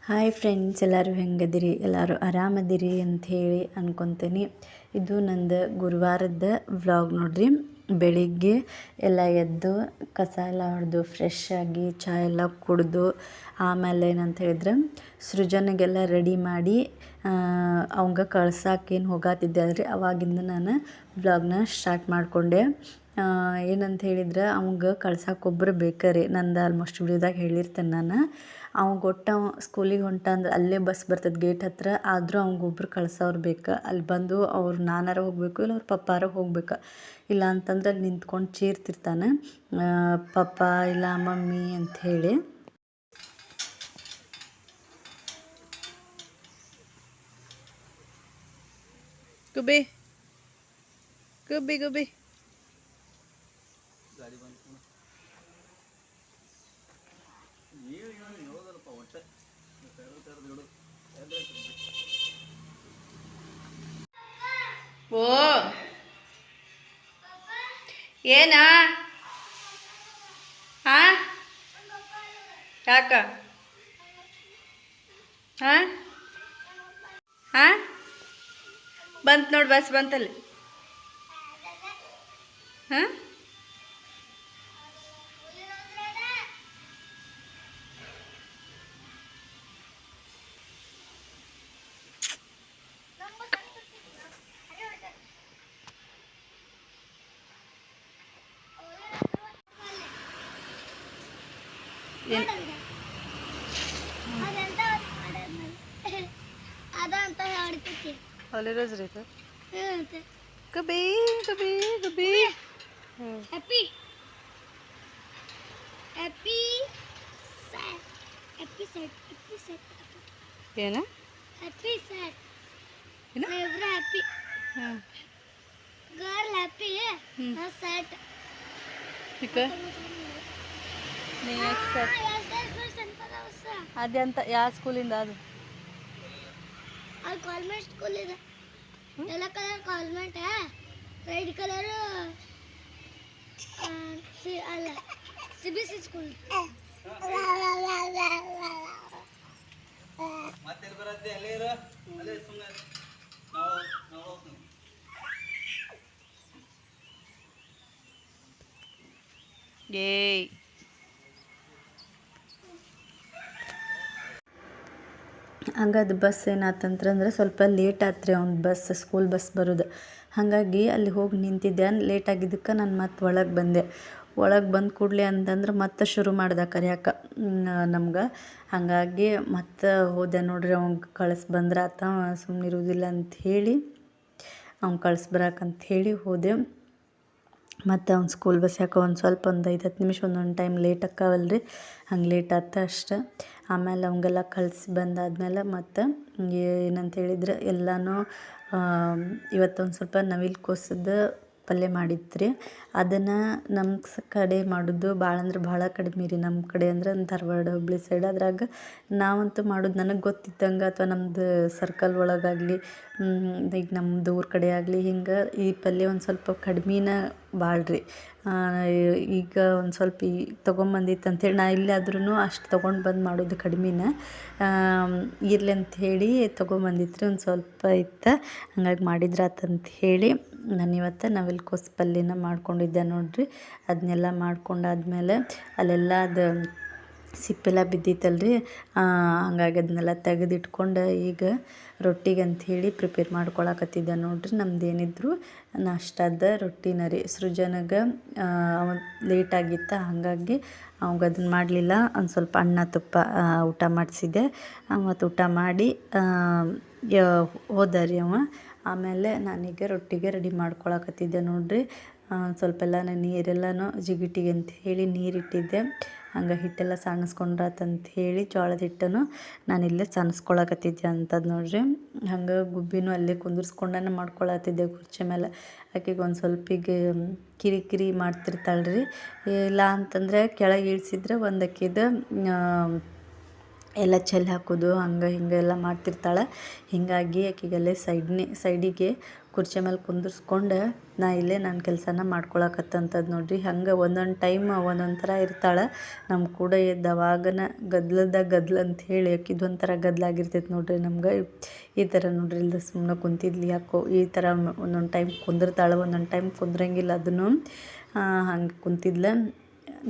Hi friends, ಎಲ್ಲರೂ ಹೆಂಗದಿರಿ? ಎಲ್ಲರೂ ಆರಾಮದಿರಿ ಅಂಥೇಳಿ ಅನ್ಕೊತೀನಿ. ಇದು ನಂದು ಗುರುವಾರದ ವ್ಲಾಗ್ ನೋಡ್ರಿ. ಬೆಳಿಗ್ಗೆ ಎಲ್ಲ ಎದ್ದು ಕಸ ಎಲ್ಲ ಹೊಡೆದು ಫ್ರೆಶ್ ಆಗಿ ಚಹಾ ಎಲ್ಲ ಕುಡಿದು ಆಮೇಲೆ ಏನಂತ ಹೇಳಿದ್ರೆ ಸೃಜನಿಗೆಲ್ಲ ರೆಡಿ ಮಾಡಿ ಅವಂಗ ಕಳ್ಸೋಕೇನು ಹೋಗಾತಿದ್ದೆ ಅಲ್ರಿ. ಅವಾಗಿಂದ ನಾನು ವ್ಲಾಗ್ನ ಸ್ಟಾರ್ಟ್ ಮಾಡಿಕೊಂಡೆ. ಏನಂತ ಹೇಳಿದ್ರೆ ಅವಂಗೆ ಕಳ್ಸೋಕೆ ಒಬ್ಬರು ಬೇಕಾರೆ. ನಂದು ಆಲ್ಮೋಸ್ಟ್ ವಿಡಿಯೋದಾಗ ಹೇಳಿರ್ತೇನೆ ನಾನು. ಅವ್ಗೆ ಒಟ್ಟು ಸ್ಕೂಲಿಗೆ ಹೊಂಟ ಅಂದ್ರೆ ಅಲ್ಲೇ ಬಸ್ ಬರ್ತದೆ ಗೇಟ್ ಹತ್ರ. ಆದರೂ ಅವ್ಗೊಬ್ರು ಕಳ್ಸೋರು ಬೇಕು. ಅಲ್ಲಿ ಬಂದು ಅವ್ರು ನಾನಾರ ಹೋಗಬೇಕು, ಇಲ್ಲ ಅವ್ರ ಪಪ್ಪಾರ ಹೋಗ್ಬೇಕು. ಇಲ್ಲ ಅಂತಂದ್ರೆ ಅಲ್ಲಿ ನಿಂತ್ಕೊಂಡು ಚೀರ್ತಿರ್ತಾನೆ ಪಪ್ಪ ಇಲ್ಲ ಮಮ್ಮಿ ಅಂಥೇಳಿ. ಗುಬ್ಬಿ ಗುಬ್ಬಿ ಗುಬ್ಬಿ ಓ ಏನಾ? ಹಾ ಯಾಕ? ಹಾ ಹಾ ಬಂತು ನೋಡಿ, ಬಸ್ ಬಂತಲ್ಲಿ. ಹಾಂ Holidays रहते कभी कभी कभी हैप्पी हैप्पी हैप्पी सेट ये ना हैप्पी सेट है ना एवरी हैप्पी हाँ गर्ल हैप्पी है ना सेट ठीक है नहीं सेट ಅದೇ ಅಂತ ಯಾವ ಸ್ಕೂಲಿಂದ ಅದು ಕಾನ್ವೆಂಟ್ ಸ್ಕೂಲ್ ಇದೆ. ಎಲ್ಲ ಕಲರ್ ಕಾನ್ವೆಂಟ್ ರೆಡ್ ಕಲರ್ ಅಲ್ಲ ಸಿಬಿಎಸ್ಸಿ ಸ್ಕೂಲ್. ಮತ್ತೆ ಬರುತ್ತೆ ಅಲ್ಲೇ ಇರೋ ಅಲ್ಲೇ ಸುಮ್ಮನೆ ನಾವು ಏಯ್ ಹಂಗದು ಬಸ್ ಏನಾತಂತಂದ್ರೆ ಸ್ವಲ್ಪ ಲೇಟ್ ಆತ್ರಿ ಅವ್ನು ಬಸ್ ಸ್ಕೂಲ್ ಬಸ್ ಬರೋದು. ಹಾಗಾಗಿ ಅಲ್ಲಿ ಹೋಗಿ ನಿಂತಿದ್ದೆ. ಲೇಟ್ ಆಗಿದ್ದಕ್ಕೆ ನಾನು ಮತ್ತೆ ಒಳಗೆ ಬಂದೆ. ಒಳಗೆ ಬಂದ ಕೂಡಲೇ ಅಂತಂದ್ರೆ ಮತ್ತೆ ಶುರು ಮಾಡ್ದೆ ಕರಿಯಾಕ ನಮ್ಗೆ. ಹಾಗಾಗಿ ಮತ್ತೆ ಹೋದೆ ನೋಡ್ರಿ. ಅವ್ಗೆ ಕಳಿಸ್ ಬಂದ್ರೆ ಆತ ಸುಮ್ಮನೆ ಇರೋದಿಲ್ಲ ಅಂಥೇಳಿ ಅವ್ನು ಕಳಿಸ್ಬರಾಕಂತ ಹೇಳಿ ಹೋದೆ. ಮತ್ತು ಅವ್ನು ಸ್ಕೂಲ್ ಬಸ್ ಯಾಕೋ ಒಂದು 5-10 ನಿಮಿಷ ಒಂದೊಂದು ಟೈಮ್ ಲೇಟ್ ಆಕ್ಕಾವಲ್ರಿ. ಹಂಗೆ ಲೇಟ್ ಆತ ಅಷ್ಟೆ. ಆಮೇಲೆ ಅವಂಗೆಲ್ಲ ಕಳಿಸಿ ಬಂದಾದ್ಮೇಲೆ ಮತ್ತು ಏನಂತ ಹೇಳಿದ್ರೆ ಎಲ್ಲನೂ ಇವತ್ತೊಂದು ಸ್ವಲ್ಪ ನವಿಲು ಕೋಸದ ಪಲ್ಯ ಮಾಡಿದ್ರಿ. ಅದನ್ನು ನಮ್ಮ ಕಡೆ ಮಾಡೋದು ಭಾಳ ಅಂದ್ರೆ ಭಾಳ ಕಡಿಮೆ ರೀ. ನಮ್ಮ ಕಡೆ ಅಂದ್ರೆ ಧಾರವಾಡ ಹುಬ್ಳಿ ಸೈಡ್. ಅದ್ರಾಗ ನಾವಂತೂ ಮಾಡೋದು ನನಗೆ ಗೊತ್ತಿದ್ದಂಗೆ ಅಥವಾ ನಮ್ಮದು ಸರ್ಕಲ್ ಒಳಗಾಗಲಿ ಈಗ ನಮ್ಮದು ಊರ ಕಡೆ ಆಗಲಿ ಹಿಂಗೆ ಈ ಪಲ್ಯ ಒಂದು ಸ್ವಲ್ಪ ಕಡಿಮೆನ ಭಾಳ ರೀ. ಈಗ ಒಂದು ಸ್ವಲ್ಪ ತೊಗೊಂಬಂದಿತ್ತು ಅಂಥೇಳಿ ನಾ ಇಲ್ಲಾದ್ರೂ ಅಷ್ಟು ತೊಗೊಂಡು ಬಂದು ಮಾಡೋದು ಕಡಿಮೆನ. ಇರಲಿ ಅಂಥೇಳಿ ತೊಗೊಂಬಂದಿತ್ತು ಒಂದು ಸ್ವಲ್ಪ ಇತ್ತು. ಹಂಗಾಗಿ ಮಾಡಿದ್ರಾತಂತ ಹೇಳಿ ನಾನಿವತ್ತು ನವಿಲು ಕೋಸು ಪಲ್ಯನ ಮಾಡ್ಕೊಂಡಿದ್ದೆ ನೋಡಿರಿ. ಅದನ್ನೆಲ್ಲ ಮಾಡ್ಕೊಂಡಾದ್ಮೇಲೆ ಅಲ್ಲೆಲ್ಲ ಅದು ಸಿಪ್ಪೆಲ್ಲ ಬಿದ್ದಿತ್ತಲ್ರಿ. ಹಂಗಾಗಿ ಅದನ್ನೆಲ್ಲ ತೆಗೆದಿಟ್ಕೊಂಡು ಈಗ ರೊಟ್ಟಿಗೆ ಅಂಥೇಳಿ ಪ್ರಿಪೇರ್ ಮಾಡ್ಕೊಳಕತ್ತಿದ್ದೆ ನೋಡಿರಿ. ನಮ್ದು ಏನಿದ್ರು ನಾಷ್ಟಾದ ರೊಟ್ಟಿನ ರೀ. ಸೃಜನಿಗೆ ಲೇಟಾಗಿತ್ತ, ಹಾಗಾಗಿ ಅವಾಗ ಅದನ್ನು ಮಾಡಲಿಲ್ಲ. ಒಂದು ಸ್ವಲ್ಪ ಅನ್ನ ತುಪ್ಪ ಊಟ ಮಾಡಿಸಿದ್ದೆ. ಮತ್ತು ಊಟ ಮಾಡಿ ಹೋದ ರೀ ಅವ. ಆಮೇಲೆ ನಾನೀಗ ರೊಟ್ಟಿಗೆ ರೆಡಿ ಮಾಡ್ಕೊಳಕತ್ತಿದ್ದೆ ನೋಡಿರಿ. ಸ್ವಲ್ಪ ಎಲ್ಲ ನೀರೆಲ್ಲನೂ ಜಿಗಿಟಿಗೆ ಅಂತ ಹೇಳಿ ನೀರಿಟ್ಟಿದ್ದೆ. ಹಂಗೆ ಹಿಟ್ಟೆಲ್ಲ ಸಾಣಿಸ್ಕೊಂಡ್ರಾತಂತ ಹೇಳಿ ಜೋಳದ ಹಿಟ್ಟನ್ನು ನಾನಿಲ್ಲೇ ಸಾಣಿಸ್ಕೊಳಕತ್ತಿದ್ದೆ ಅಂತದ್ದು ನೋಡ್ರಿ. ಹಂಗೆ ಗುಬ್ಬಿನೂ ಅಲ್ಲೇ ಕುಂದಿರ್ಸ್ಕೊಂಡೇ ಮಾಡ್ಕೊಳತ್ತಿದ್ದೆ ಕುರ್ಚಿ ಮೇಲೆ. ಆಕೆಗೆ ಒಂದು ಸ್ವಲ್ಪ ಈಗ ಕಿರಿಕಿರಿ ಮಾಡ್ತಿರ್ತಾಳ್ರಿ. ಇಲ್ಲ ಅಂತಂದರೆ ಕೆಳಗೆ ಇಳಿಸಿದ್ರೆ ಒಂದು ಆಕೆದು ಎಲ್ಲ ಚೆಲ್ಲಿ ಹಾಕೋದು ಹಂಗೆ ಹಿಂಗೆ ಎಲ್ಲ ಮಾಡ್ತಿರ್ತಾಳೆ. ಹೀಗಾಗಿ ಆಕೆಗೆ ಅಲ್ಲೇ ಸೈಡಿಗೆ ಕುರ್ಚಿ ಮೇಲೆ ಕುಂದಿರ್ಸ್ಕೊಂಡು ನಾ ಇಲ್ಲೇ ನನ್ನ ಕೆಲಸನ ಮಾಡ್ಕೊಳಕತ್ತಂಥದ್ದು ನೋಡ್ರಿ. ಹಂಗೆ ಒಂದೊಂದು ಟೈಮ್ ಒಂದೊಂದು ಥರ ಇರ್ತಾಳೆ. ನಮ್ಮ ಕೂಡ ಎದ್ದವಾಗನ ಗದ್ಲ ಅಂತ ಹೇಳಿ ಆಕಿದೊಂಥರ ಗದ್ಲಾಗಿರ್ತೈತೆ ನೋಡ್ರಿ ನಮ್ಗೆ. ಈ ಥರ ನೋಡ್ರಿ ಇಲ್ಲದ ಸುಮ್ಮನೆ ಕುಂತಿದ್ಲಿ ಯಾಕೋ ಈ ಥರ ಒಂದೊಂದು ಟೈಮ್ ಕುಂದಿರ್ತಾಳೆ, ಒಂದೊಂದು ಟೈಮ್ ಕುಂದ್ರಂಗಿಲ್ಲ. ಅದನ್ನು ಹಂಗೆ ಕುಂತಿದ್ಲೆ.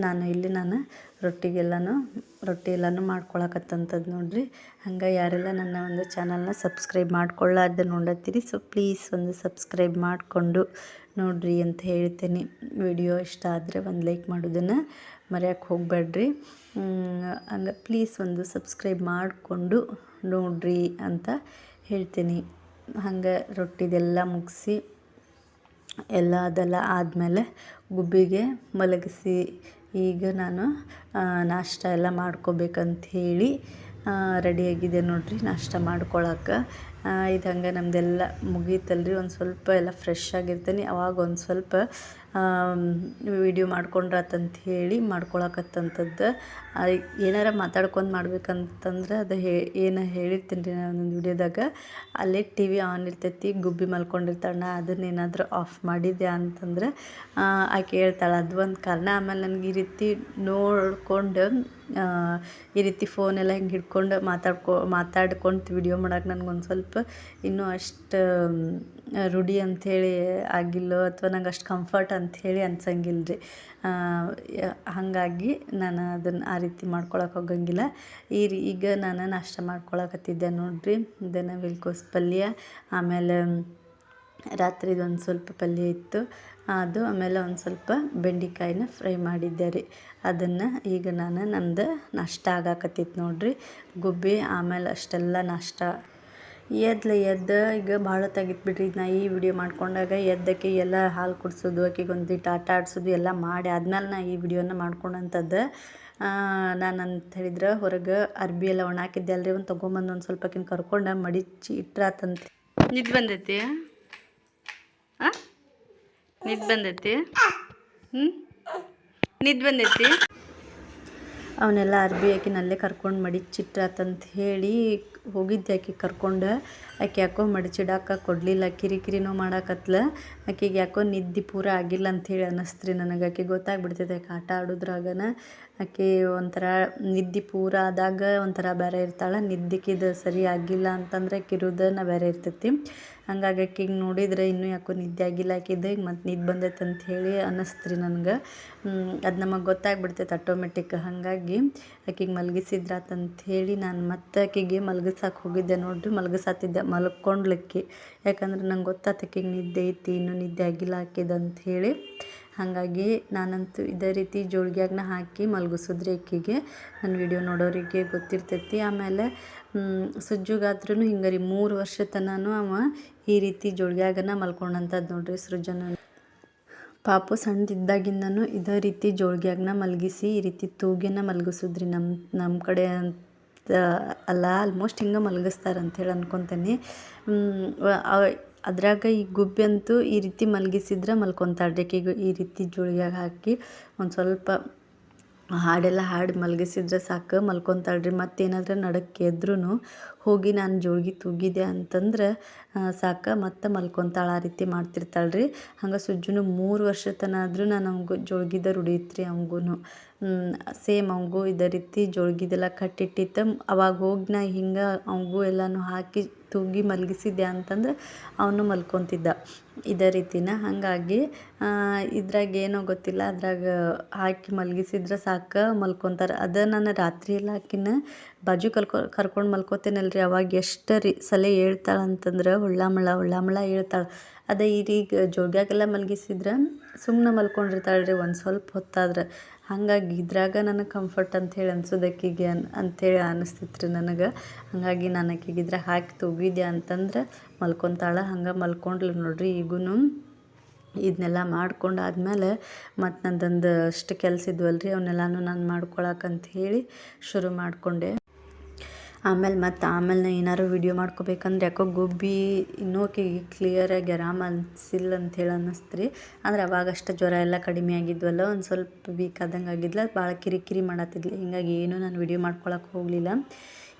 ನಾನು ರೊಟ್ಟಿ ಎಲ್ಲನೂ ಮಾಡ್ಕೊಳಕತ್ತಂಥದ್ದು ನೋಡ್ರಿ. ಹಂಗೆ ಯಾರೆಲ್ಲ ನನ್ನ ಒಂದು ಚಾನಲ್ನ ಸಬ್ಸ್ಕ್ರೈಬ್ ಮಾಡ್ಕೊಳ್ಳಾರ್ದೆ ನೋಡತ್ತೀರಿ, ಸೊ ಪ್ಲೀಸ್ ಒಂದು ಸಬ್ಸ್ಕ್ರೈಬ್ ಮಾಡಿಕೊಂಡು ನೋಡ್ರಿ ಅಂತ ಹೇಳ್ತೀನಿ. ವಿಡಿಯೋ ಇಷ್ಟ ಆದರೆ ಒಂದು ಲೈಕ್ ಮಾಡೋದನ್ನು ಮರೆಯೋಕ್ಕೆ ಹೋಗಬೇಡ್ರಿ. ಹಂಗೆ ಪ್ಲೀಸ್ ಒಂದು ಸಬ್ಸ್ಕ್ರೈಬ್ ಮಾಡಿಕೊಂಡು ನೋಡ್ರಿ ಅಂತ ಹೇಳ್ತೀನಿ. ಹಂಗೆ ರೊಟ್ಟಿದೆಲ್ಲ ಮುಗಿಸಿ ಅದೆಲ್ಲ ಆದಮೇಲೆ ಗುಬ್ಬಿಗೆ ಮಲಗಿಸಿ ಈಗ ನಾನು ನಾಷ್ಟ ಎಲ್ಲ ಮಾಡ್ಕೋಬೇಕಂತ ಹೇಳಿ ರೆಡಿಯಾಗಿದೆ ನೋಡ್ರಿ ನಾಷ್ಟ ಮಾಡ್ಕೊಳಕ್ಕೆ. ಇದು ಹಂಗೆ ನಮ್ಮದೆಲ್ಲ ಮುಗೀತಲ್ರಿ. ಒಂದು ಸ್ವಲ್ಪ ಎಲ್ಲ ಫ್ರೆಶ್ ಆಗಿರ್ತೀನಿ. ಅವಾಗ ಒಂದು ಸ್ವಲ್ಪ ವಿಡಿಯೋ ಮಾಡ್ಕೊಂಡ್ರಾತಂತ ಹೇಳಿ ಮಾಡ್ಕೊಳಕತ್ತಂಥದ್ದು. ಏನಾರ ಮಾತಾಡ್ಕೊಂಡು ಮಾಡ್ಬೇಕಂತಂದ್ರೆ ಅದು ಏನು ಹೇಳಿರ್ತೀನಿ ರೀ ನಾನು ಒಂದೊಂದು ವಿಡಿಯೋದಾಗ. ಅಲ್ಲೇ ಟಿ ವಿ ಆನ್ ಇರ್ತೈತಿ, ಗುಬ್ಬಿ ಮಲ್ಕೊಂಡಿರ್ತಾಳೆ. ಅದನ್ನೇನಾದರೂ ಆಫ್ ಮಾಡಿದ್ದೆ ಅಂತಂದ್ರೆ ಆಕೆ ಹೇಳ್ತಾಳೆ, ಅದು ಒಂದು ಕಾರಣ. ಆಮೇಲೆ ನನಗೆ ಈ ರೀತಿ ನೋಡ್ಕೊಂಡು ಈ ರೀತಿ ಫೋನೆಲ್ಲ ಹಿಂಗೆ ಹಿಡ್ಕೊಂಡು ಮಾತಾಡ್ಕೊಂಡು ವಿಡಿಯೋ ಮಾಡೋಕೆ ನನಗೊಂದು ಸ್ವಲ್ಪ ಇನ್ನೂ ಅಷ್ಟು ರೂಢಿ ಅಂಥೇಳಿ ಆಗಿಲ್ಲೋ ಅಥವಾ ನಂಗೆ ಅಷ್ಟು ಕಂಫರ್ಟ್ ಅಂಥೇಳಿ ಅನ್ಸಂಗಿಲ್ಲ ರೀ. ಹಾಗಾಗಿ ನಾನು ಅದನ್ನು ಆ ರೀತಿ ಮಾಡ್ಕೊಳಕ್ಕೆ ಹೋಗಂಗಿಲ್ಲ. ಈಗ ನಾನು ನಾಷ್ಟ ಮಾಡ್ಕೊಳಕತ್ತಿದ್ದೆ ನೋಡ್ರಿ. ಇದನ್ನು ವೆಲ್ಕೋಸ್ ಪಲ್ಯ, ಆಮೇಲೆ ರಾತ್ರಿದೊಂದು ಸ್ವಲ್ಪ ಪಲ್ಯ ಇತ್ತು ಅದು, ಆಮೇಲೆ ಒಂದು ಸ್ವಲ್ಪ ಬೆಂಡೆಕಾಯಿನ ಫ್ರೈ ಮಾಡಿದ್ದೆ ರೀ. ಅದನ್ನು ಈಗ ನಂದು ನಾಷ್ಟ ಆಗಾಕತ್ತಿತ್ತು ನೋಡ್ರಿ. ಗುಬ್ಬಿ ಆಮೇಲೆ ಅಷ್ಟೆಲ್ಲ ನಾಷ್ಟ ಎದ್ದು ಈಗ ಭಾಳ ಹೊತ್ತಾಗಿತ್ತು ಬಿಡ್ರಿ. ನಾ ಈ ವಿಡಿಯೋ ಮಾಡ್ಕೊಂಡಾಗ ಎದ್ದಕ್ಕೆ ಎಲ್ಲ ಹಾಲು ಕುಡಿಸೋದು, ಆಕೆಗೆ ಒಂದಿಟ್ಟು ಆಟ ಆಡಿಸೋದು ಎಲ್ಲ ಮಾಡಿ ಆದ್ಮೇಲೆ ನಾ ಈ ವಿಡಿಯೋನ ಮಾಡ್ಕೊಂಡಂಥದ್ದು. ನಾನು ಅಂತ ಹೇಳಿದ್ರೆ ಹೊರಗೆ ಅರ್ಬಿ ಎಲ್ಲ ಒಣ ಹಾಕಿದ್ದೆ ಅಲ್ರಿ, ಒಂದು ತೊಗೊಂಬಂದು ಒಂದು ಸ್ವಲ್ಪ ಆಕಿನ ಕರ್ಕೊಂಡು ಮಡಿಚಿ ಇಟ್ರಾತಂತ. ನಿದ್ದೆ ಬಂದೈತಿ ನಿದ್ದೆ ಬಂದೈತಿ ನಿದ್ದೆ ಬಂದೈತಿ. ಅವನ್ನೆಲ್ಲ ಅರ್ಬಿ ಆಕಿನಲ್ಲೇ ಕರ್ಕೊಂಡು ಮಡಿಚಿಟ್ರಾತಂತ ಹೇಳಿ ಹೋಗಿದ್ದೆ ಆಕೆ ಕರ್ಕೊಂಡು. ಆಕೆ ಯಾಕೋ ಮಡಿಚಿಡಾಕ ಕೊಡಲಿಲ್ಲ, ಕಿರಿಕಿರಿನೂ ಮಾಡಾಕತ್ಲ. ಆಕೆಗೆ ಯಾಕೋ ನಿದ್ದೆ ಪೂರ ಆಗಿಲ್ಲ ಅಂಥೇಳಿ ಅನ್ನಿಸ್ತ್ರಿ ನನಗೆ. ಆಕೆ ಗೊತ್ತಾಗ್ಬಿಡ್ತೈತೆ ಆಕೆ ಆಟ ಆಡೋದ್ರಾಗನ ಆಕೆ ಒಂಥರ ನಿದ್ದೆ ಪೂರ ಆದಾಗ ಒಂಥರ ಬೇರೆ ಇರ್ತಾಳೆ, ನಿದ್ದೆಕಿದು ಸರಿ ಆಗಿಲ್ಲ ಅಂತಂದ್ರೆ ಆಕಿರೋದನ್ನ ಬೇರೆ ಇರ್ತೈತಿ. ಹಂಗಾಗಿ ಆಕೆಗೆ ನೋಡಿದ್ರೆ ಇನ್ನೂ ಯಾಕೋ ನಿದ್ದೆ ಆಗಿಲ್ಲ ಆಕಿದು, ಈಗ ಮತ್ತು ನಿದ್ದೆ ಬಂದೈತೆ ಅಂತ ಹೇಳಿ ಅನ್ನಿಸ್ತ್ರಿ ನನಗೆ. ಅದು ನಮಗೆ ಗೊತ್ತಾಗ್ಬಿಡ್ತೈತೆ ಆಟೋಮೆಟಿಕ್. ಹಾಗಾಗಿ ಆಕೆಗೆ ಮಲಗಿಸಿದ್ರಾತಂತ ಹೇಳಿ ನಾನು ಮತ್ತೆ ಆಕೆಗೆ ಮಲಗಿಸಕ್ಕೆ ಹೋಗಿದ್ದೆ ನೋಡ್ರಿ. ಮಲಗಿಸಾತಿದ್ದೆ, ಮಲ್ಕೊಂಡ್ಲಿಕ್ಕೆ. ಯಾಕಂದ್ರೆ ನಂಗೆ ಗೊತ್ತಾಯ್ತು ಆಕೆಗೆ ನಿದ್ದೆ ಐತಿ, ಇನ್ನೂ ನಿದ್ದೆ ಆಗಿಲ್ಲ ಆಕೆದಂತ ಹೇಳಿ. ಹಾಗಾಗಿ ನಾನಂತೂ ಇದೇ ರೀತಿ ಜೋಳಿಗ್ಯಾಗನ ಹಾಕಿ ಮಲಗಿಸಿದ್ರಿ ಆಕೆಗೆ. ನನ್ನ ವಿಡಿಯೋ ನೋಡೋರಿಗೆ ಗೊತ್ತಿರ್ತೈತಿ. ಆಮೇಲೆ ಸುಜ್ಜುಗಾದ್ರೂ ಹಿಂಗೆ ರೀ, 3 ವರ್ಷ ತನೂ ಅವ ಈ ರೀತಿ ಜೋಳಿಗ್ಯಾಗನ ಮಲ್ಕೊಂಡಂಥದ್ದು ನೋಡ್ರಿ ಸೃಜನ. ಪಾಪು ಸಣ್ಣದಿದ್ದಾಗಿಂದನೂ ಇದೇ ರೀತಿ ಜೋಳಿಗ್ಯಾಗನ ಮಲಗಿಸಿ ಈ ರೀತಿ ತೂಗಿನ ಮಲಗಿಸಿದ್ರಿ. ನಮ್ಮ ಕಡೆ ಅಲ್ಲ, ಆಲ್ಮೋಸ್ಟ್ ಹಿಂಗೆ ಮಲಗಿಸ್ತಾರೆ ಅಂಥೇಳಿ ಅನ್ಕೊತೀನಿ. ಅದ್ರಾಗ ಈ ಗುಬ್ಬಿ ಅಂತೂ ಈ ರೀತಿ ಮಲಗಿಸಿದ್ರೆ ಮಲ್ಕೊತಾಳ್ರಿ. ಆಕೆಗೆ ಈ ರೀತಿ ಜೋಳಿಗ್ಯಾಗ ಹಾಕಿ ಒಂದು ಸ್ವಲ್ಪ ಹಾಡೆಲ್ಲ ಹಾಡಿ ಮಲಗಿಸಿದ್ರೆ ಸಾಕು ಮಲ್ಕೊತಾಳ್ರಿ. ಮತ್ತೇನಾದ್ರೂ ನಡಕ್ಕೆ ಎದ್ರೂ ಹೋಗಿ ನಾನು ಜೋಳಿಗೆ ತೂಗಿದೆ ಅಂತಂದ್ರೆ ಸಾಕು ಮತ್ತೆ ಮಲ್ಕೊತಾಳೆ. ಆ ರೀತಿ ಮಾಡ್ತಿರ್ತಾಳ್ರಿ. ಹಂಗೆ ಸುಜ್ಜುನು 3 ವರ್ಷ ತನಕ ಆದರೂ ನಾನು ಅವ್ಗೆ ಜೋಳಿಗಿದ ರೂಢಿತ್ರಿ. ಅವ್ಗೂ ಸೇಮ್ ಅವ್ಗೂ ಇದೇ ರೀತಿ ಜೋಳಿಗಿದೆಲ್ಲ ಕಟ್ಟಿಟ್ಟಿತ್ತು. ಅವಾಗ ಹೋಗಿ ನಾ ಹಿಂಗೆ ಅವ್ಗೂ ಎಲ್ಲನೂ ಹಾಕಿ ತೂಗಿ ಮಲಗಿಸಿದ್ದೆ ಅಂತಂದ್ರೆ ಅವನು ಮಲ್ಕೊತಿದ್ದ ಇದೇ ರೀತಿನ. ಹಾಗಾಗಿ ಇದ್ರಾಗ ಏನೋ ಗೊತ್ತಿಲ್ಲ, ಅದ್ರಾಗ ಹಾಕಿ ಮಲಗಿಸಿದ್ರೆ ಸಾಕು ಮಲ್ಕೊತಾರೆ. ಅದು ನಾನು ರಾತ್ರಿ ಎಲ್ಲ ಆಕಿನ ಬಾಜು ಕರ್ಕೊಂಡು ಮಲ್ಕೋತೇನಲ್ರಿ, ಅವಾಗ ಎಷ್ಟು ಸಲ ಹೇಳ್ತಾಳೆ ಅಂತಂದ್ರೆ ಹೊಳ್ಳಾಮಳ ಹೇಳ್ತಾಳೆ. ಅದೇ ಈಗ ಜೋಗ್ಯಾಗೆಲ್ಲ ಮಲಗಿಸಿದ್ರೆ ಸುಮ್ಮನೆ ಮಲ್ಕೊಂಡಿರ್ತಾಳೆ ರೀ ಒಂದು ಸ್ವಲ್ಪ ಹೊತ್ತಾದ್ರೆ. ಹಾಗಾಗಿ ಇದ್ರಾಗ ನನಗೆ ಕಂಫರ್ಟ್ ಅಂಥೇಳಿ ಅನ್ಸೋದಕ್ಕಿಗೆ ಅಂಥೇಳಿ ಅನ್ನಿಸ್ತಿತ್ತು ನನಗೆ. ಹಾಗಾಗಿ ನಾನು ಆಕೆಗೆ ಇದ್ರಾಗ ಹಾಕಿ ತೂಗಿದ್ದೆ ಅಂತಂದ್ರೆ ಮಲ್ಕೊತಾಳೆ. ಹಂಗೆ ಮಲ್ಕೊಂಡ್ಲು ನೋಡ್ರಿ. ಈಗೂ ಇದನ್ನೆಲ್ಲ ಮಾಡ್ಕೊಂಡಾದ್ಮೇಲೆ ಮತ್ತು ನಂದೊಂದು ಅಷ್ಟು ಕೆಲಸ ಇದ್ವಲ್ರಿ, ಅವನ್ನೆಲ್ಲನೂ ನಾನು ಮಾಡ್ಕೊಳಕ್ಕಂತ ಹೇಳಿ ಶುರು ಮಾಡಿಕೊಂಡೆ. ಆಮೇಲೆ ನಾ ಏನಾದ್ರು ವಿಡಿಯೋ ಮಾಡ್ಕೋಬೇಕಂದ್ರೆ ಯಾಕೋ ಗುಬ್ಬಿ ಇನ್ನೂ ಆಕೆಗೆ ಕ್ಲಿಯರಾಗಿ ಆರಾಮ ಅನಿಸಿಲ್ಲ ಅಂಥೇಳಿ ಅನ್ನಿಸ್ತ್ರಿ. ಅಂದ್ರೆ ಅವಾಗಷ್ಟು ಜ್ವರ ಎಲ್ಲ ಕಡಿಮೆ ಆಗಿದ್ವಲ್ಲ, ಒಂದು ಸ್ವಲ್ಪ ವೀಕ್ ಆದಂಗೆ ಆಗಿದ್ಲ, ಭಾಳ ಕಿರಿಕಿರಿ ಮಾಡತ್ತಿದ್ಲು. ಹೀಗಾಗಿ ಏನೂ ನಾನು ವಿಡಿಯೋ ಮಾಡ್ಕೊಳಕ್ಕೆ ಹೋಗಲಿಲ್ಲ.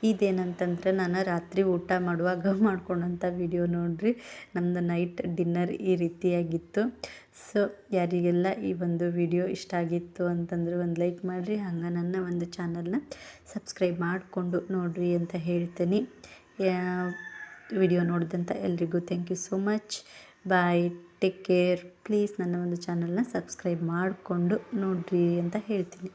ಇದೇನಂತಂದ್ರೆ ನಾನು ರಾತ್ರಿ ಊಟ ಮಾಡುವಾಗ ಮಾಡ್ಕೊಂಡಂಥ ವಿಡಿಯೋ ನೋಡ್ರಿ. ನಮ್ಮದು ನೈಟ್ ಡಿನ್ನರ್ ಈ ರೀತಿಯಾಗಿತ್ತು. ಸೊ ಯಾರಿಗೆಲ್ಲ ಈ ಒಂದು ವಿಡಿಯೋ ಇಷ್ಟ ಆಗಿತ್ತು ಅಂತಂದ್ರೆ ಒಂದು ಲೈಕ್ ಮಾಡಿರಿ. ಹಂಗೆ ನನ್ನ ಒಂದು ಚಾನಲ್ನ ಸಬ್ಸ್ಕ್ರೈಬ್ ಮಾಡಿಕೊಂಡು ನೋಡಿರಿ ಅಂತ ಹೇಳ್ತೀನಿ. ವಿಡಿಯೋ ನೋಡಿದಂಥ ಎಲ್ರಿಗೂ thank you so much. Bye, take care. Please ನನ್ನ ಒಂದು ಚಾನಲ್ನ ಸಬ್ಸ್ಕ್ರೈಬ್ ಮಾಡಿಕೊಂಡು ನೋಡಿರಿ ಅಂತ ಹೇಳ್ತೀನಿ.